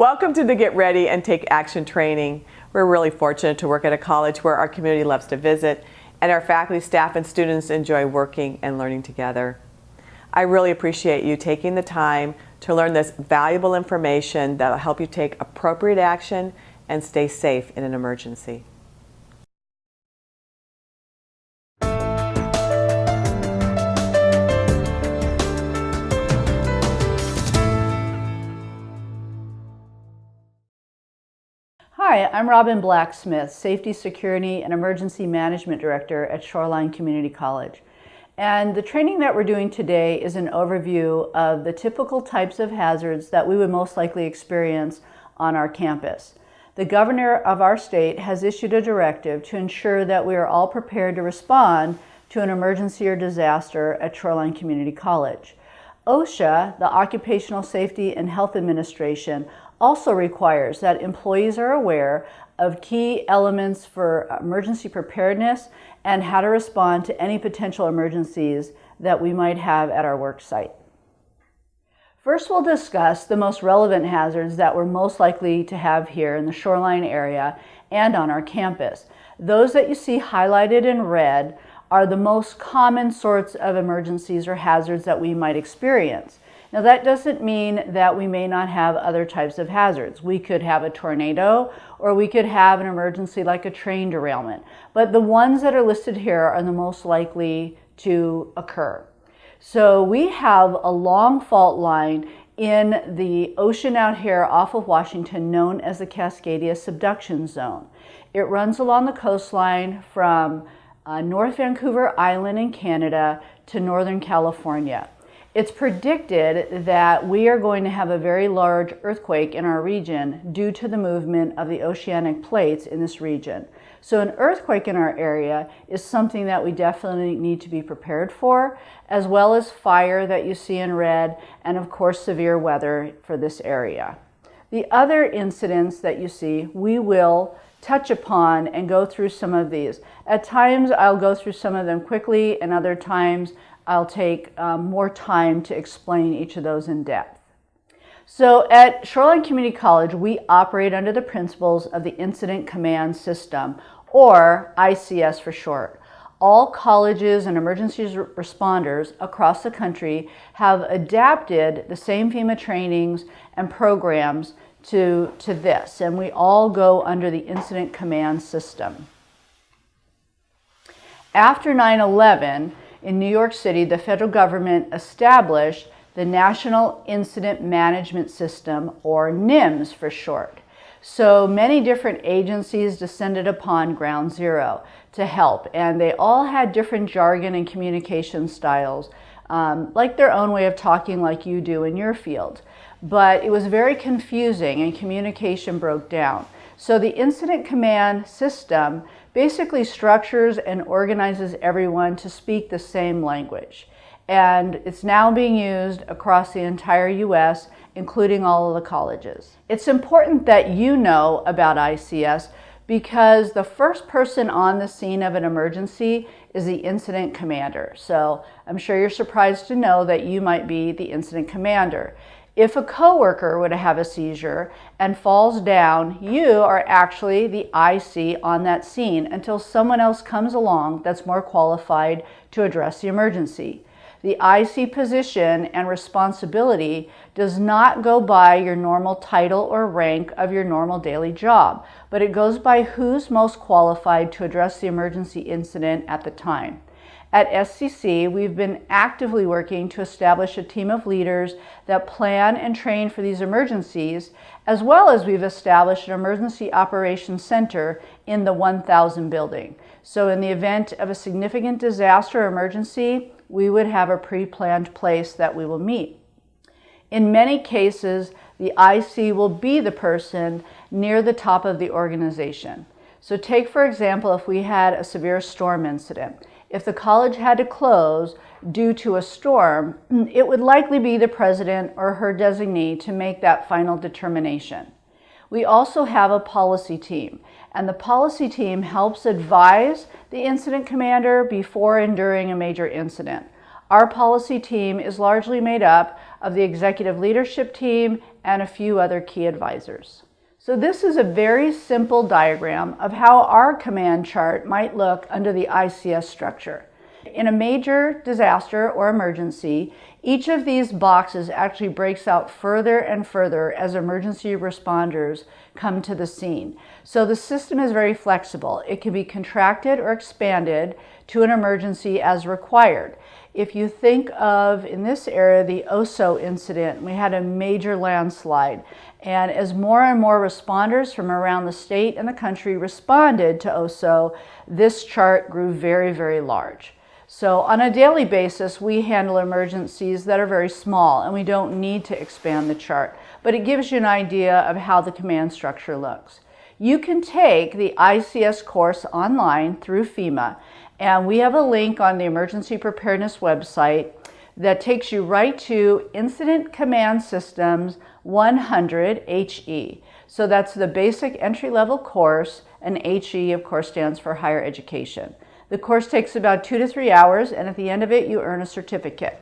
Welcome to the Get Ready and Take Action training. We're really fortunate to work at a college where our community loves to visit and our faculty, staff, and students enjoy working and learning together. I really appreciate you taking the time to learn this valuable information that will help you take appropriate action and stay safe in an emergency. Hi, I'm Robin Blacksmith, Safety, Security, and Emergency Management Director at Shoreline Community College. And the training that we're doing today is an overview of the typical types of hazards that we would most likely experience on our campus. The governor of our state has issued a directive to ensure that we are all prepared to respond to an emergency or disaster at Shoreline Community College. OSHA, the Occupational Safety and Health Administration, also requires that employees are aware of key elements for emergency preparedness and how to respond to any potential emergencies that we might have at our work site. First, we'll discuss the most relevant hazards that we're most likely to have here in the Shoreline area and on our campus. Those that you see highlighted in red are the most common sorts of emergencies or hazards that we might experience. Now, that doesn't mean that we may not have other types of hazards. We could have a tornado, or we could have an emergency like a train derailment. But the ones that are listed here are the most likely to occur. So we have a long fault line in the ocean out here off of Washington known as the Cascadia Subduction Zone. It runs along the coastline from North Vancouver Island in Canada to Northern California. It's predicted that we are going to have a very large earthquake in our region due to the movement of the oceanic plates in this region. So an earthquake in our area is something that we definitely need to be prepared for, as well as fire that you see in red, and of course severe weather for this area. The other incidents that you see, we will touch upon and go through some of these. At times I'll go through some of them quickly, and other times I'll take more time to explain each of those in depth. So at Shoreline Community College, we operate under the principles of the Incident Command System, or ICS for short. All colleges and emergency responders across the country have adapted the same FEMA trainings and programs to this, and we all go under the Incident Command System. After 9/11, in New York City, the federal government established the National Incident Management System, or NIMS for short. So many different agencies descended upon Ground Zero to help, and they all had different jargon and communication styles, like their own way of talking like you do in your field. But it was very confusing and communication broke down. So the Incident Command System basically structures and organizes everyone to speak the same language. And it's now being used across the entire U.S., including all of the colleges. It's important that you know about ICS because the first person on the scene of an emergency is the incident commander. So I'm sure you're surprised to know that you might be the incident commander. If a coworker would have a seizure and falls down, you are actually the IC on that scene until someone else comes along that's more qualified to address the emergency. The IC position and responsibility does not go by your normal title or rank of your normal daily job, but it goes by who's most qualified to address the emergency incident at the time. At SCC, we've been actively working to establish a team of leaders that plan and train for these emergencies, as well as we've established an emergency operations center in the 1000 building. So in the event of a significant disaster or emergency, we would have a pre-planned place that we will meet. In many cases, the IC will be the person near the top of the organization. So take, for example, if we had a severe storm incident. If the college had to close due to a storm, it would likely be the president or her designee to make that final determination. We also have a policy team, and the policy team helps advise the incident commander before and during a major incident. Our policy team is largely made up of the executive leadership team, and a few other key advisors. So this is a very simple diagram of how our command chart might look under the ICS structure. In a major disaster or emergency, each of these boxes actually breaks out further and further as emergency responders come to the scene. So the system is very flexible. It can be contracted or expanded to an emergency as required. If you think of, in this area, the Oso incident, we had a major landslide. And as more and more responders from around the state and the country responded to Oso, this chart grew very, very large. So on a daily basis, we handle emergencies that are very small, and we don't need to expand the chart, but it gives you an idea of how the command structure looks. You can take the ICS course online through FEMA, and we have a link on the Emergency Preparedness website that takes you right to Incident Command Systems 100 HE. So that's the basic entry-level course, and HE, of course, stands for higher education. The course takes about 2 to 3 hours, and at the end of it, you earn a certificate.